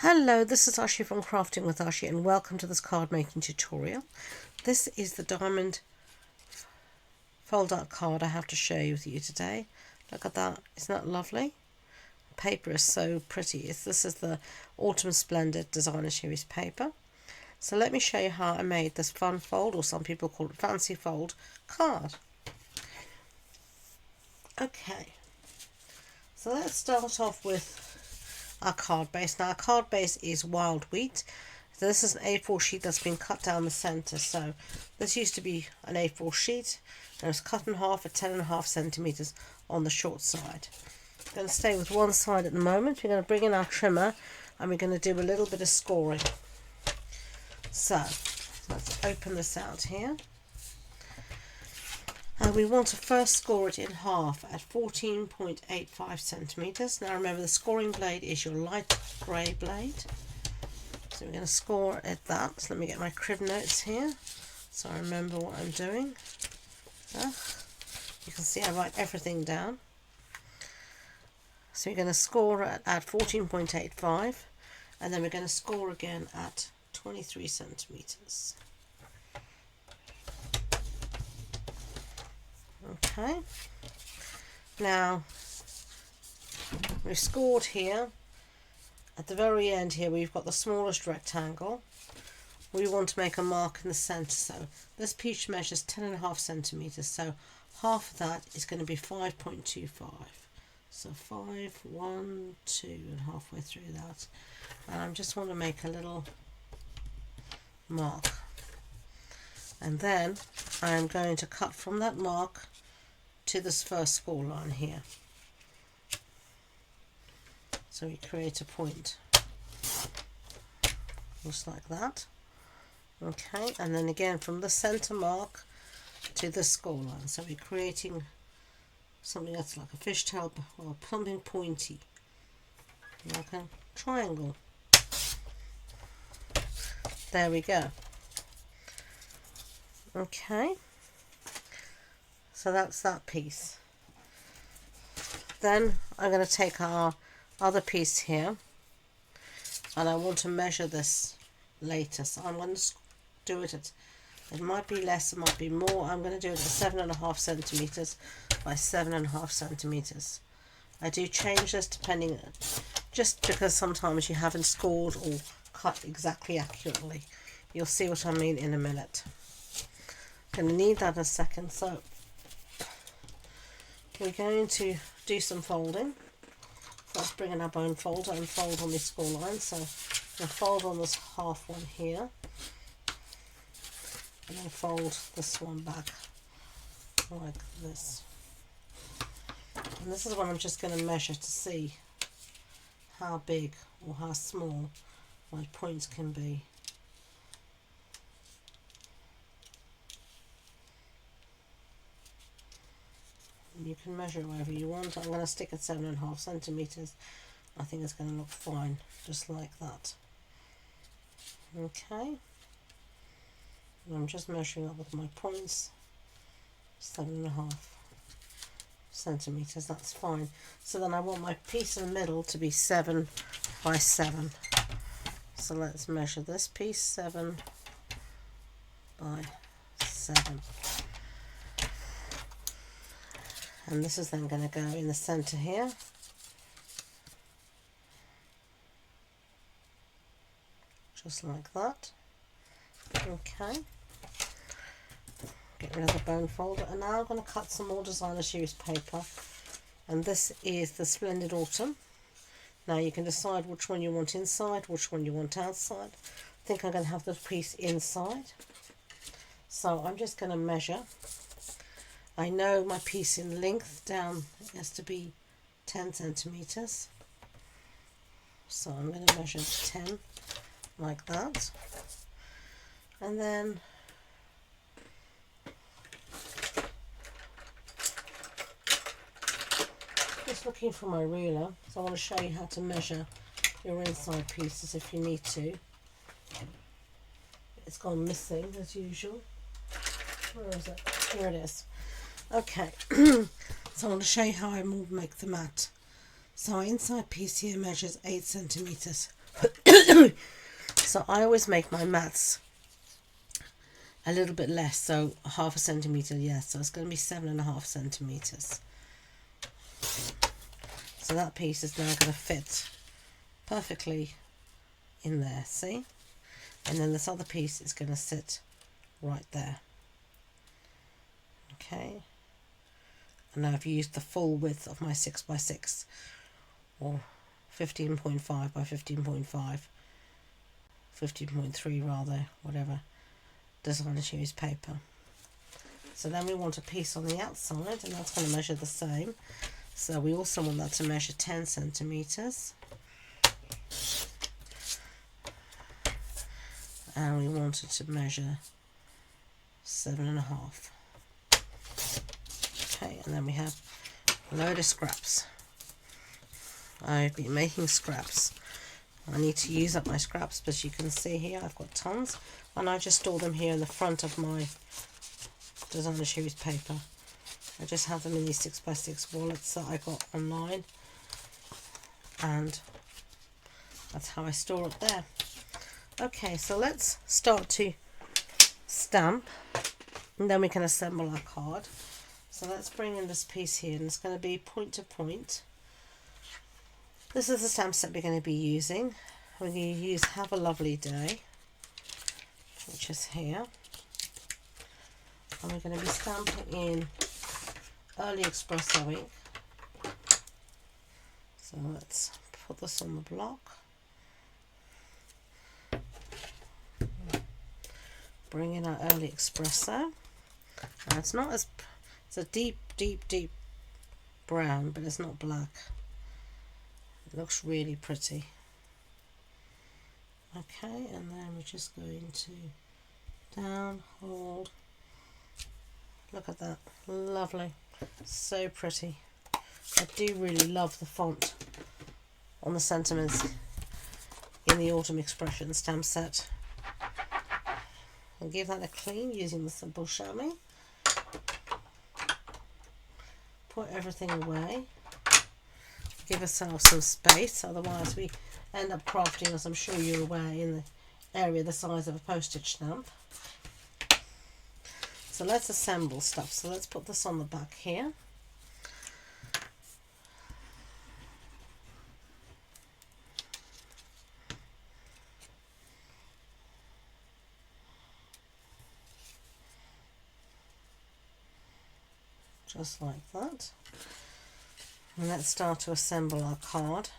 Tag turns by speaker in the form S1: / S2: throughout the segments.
S1: Hello, this is Ashee from Crafting with Ashee and welcome to this card making tutorial. This is the diamond fold out card I have to share with you today. Look at that, isn't that lovely? Paper is so pretty. This is the Autumn Splendid Designer Series paper. So let me show you how I made this fun fold, or some people call it fancy fold, card. Okay, so let's start off with our card base. Now our card base is wild wheat. So this is an A4 sheet that's been cut down the centre. So this used to be an A4 sheet and it's cut in half at 10.5 centimetres on the short side. I'm going to stay with one side at the moment. We're going to bring in our trimmer and we're going to do a little bit of scoring. So let's open this out here. And we want to first score it in half at 14.85 centimetres. Now remember, the scoring blade is your light grey blade. So we're going to score at that. So let me get my crib notes here so I remember what I'm doing. You can see I write everything down. So we're going to score at 14.85 and then we're going to score again at 23 centimetres. Okay, now we've scored here. At the very end here we've got the smallest rectangle. We want to make a mark in the centre, so this piece measures 10.5 centimetres, so half of that is going to be 5.25. So 5, 1, 2 and halfway through that. And I just want to make a little mark. And then I am going to cut from that mark to this first score line here. So we create a point just like that. Okay, and then again from the center mark to the score line. So we're creating something that's like a fishtail or something pointy, like a triangle. There we go. Okay, so that's that piece. Then I'm going to take our other piece here and I want to measure this later, so I'm going to do it at, it might be less, it might be more. I'm going to do it at 7.5 centimetres by 7.5 centimetres. I do change this depending, just because sometimes you haven't scored or cut exactly accurately. You'll see what I mean in a minute. Going to need that in a second, so we're going to do some folding. First bring in our bone folder and fold on this score line. So I'm going to fold on this half one here and then fold this one back like this. And this is what I'm just going to measure to see how big or how small my points can be. You can measure it wherever you want. I'm going to stick at 7.5 centimetres. I think it's going to look fine, just like that. Okay. And I'm just measuring up with my points. 7.5 centimetres, that's fine. So then I want my piece in the middle to be 7 by 7. So let's measure this piece, 7 by 7. And this is then going to go in the centre here. Just like that. Okay. Get rid of the bone folder. And now I'm going to cut some more designer series paper. And this is the Splendid Autumn. Now you can decide which one you want inside, which one you want outside. I think I'm going to have the piece inside. So I'm just going to measure. I know my piece in length down has to be 10 centimetres. So I'm going to measure 10 like that. And then just looking for my ruler, so I want to show you how to measure your inside pieces if you need to. It's gone missing as usual. Where is it? Here it is. Okay, so I want to show you how I will make the mat. So our inside piece here measures 8 centimetres. So I always make my mats a little bit less, so 1/2 centimetre, yes, so it's going to be 7.5 centimetres. So that piece is now going to fit perfectly in there, see? And then this other piece is going to sit right there. Okay, and now I've used the full width of my 6x6, or 15.5 by 15.5, 15.3 rather, whatever, designer series paper. So then we want a piece on the outside, and that's going to measure the same. So we also want that to measure 10 centimetres. And we want it to measure 7.5. Okay, and then we have a load of scraps. I've been making scraps. I need to use up my scraps, but you can see here I've got tons, and I just store them here in the front of my designer series paper. I just have them in these 6x6 wallets that I got online, and that's how I store it there. Okay, so let's start to stamp, and then we can assemble our card. So let's bring in this piece here, and it's going to be point to point. This is the stamp set we're going to be using. We're going to use Have a Lovely Day, which is here. And we're going to be stamping in Early Espresso ink. So let's put this on the block. Bring in our Early Espresso. Now it's not as, it's a deep brown, but it's not black. It looks really pretty. Okay, and then we're just going to down, hold. Look at that, lovely, so pretty. I do really love the font on the sentiments in the Autumn Expression stamp set. I'll give that a clean using the simple chamois. Put everything away. Give ourselves some space, otherwise we end up crafting, as I'm sure you're aware, in the area the size of a postage stamp. So let's assemble stuff. So let's put this on the back here. Just like that. And let's start to assemble our card.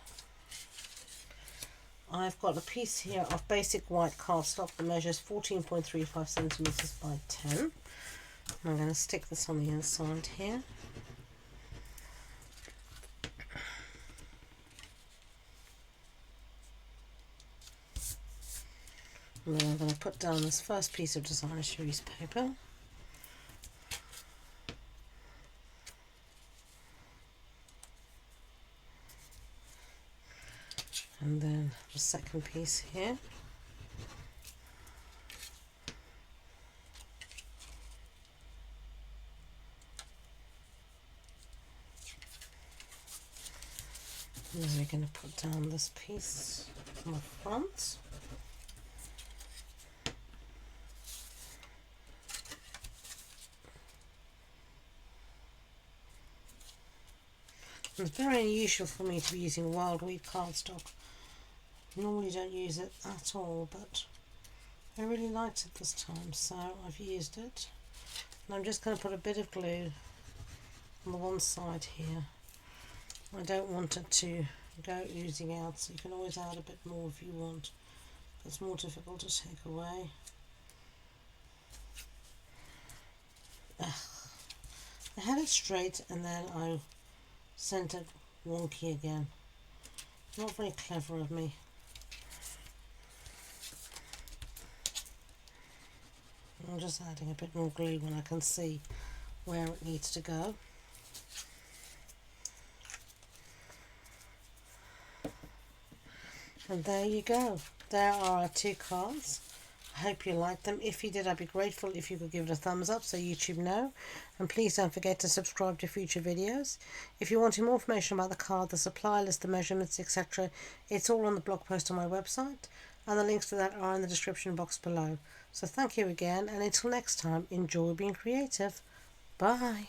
S1: I've got a piece here of basic white cardstock that measures 14.35 centimetres by 10. I'm going to stick this on the inside here. And then I'm going to put down this first piece of designer series paper. And then the second piece here. And then we're going to put down this piece on the front. It's very unusual for me to be using wild wheat cardstock. Normally don't use it at all, but I really liked it this time, so I've used it. And I'm just going to put a bit of glue on the one side here. I don't want it to go oozing out, so you can always add a bit more if you want. It's more difficult to take away. I had it straight and then I sent it wonky again. Not very clever of me. I'm just adding a bit more glue when I can see where it needs to go. And there you go. There are our two cards. I hope you liked them. If you did, I'd be grateful if you could give it a thumbs up so YouTube know. And please don't forget to subscribe to future videos. If you want more information about the card, the supply list, the measurements, etc., it's all on the blog post on my website. and the links to that are in the description box below. So thank you again, and until next time, enjoy being creative. Bye.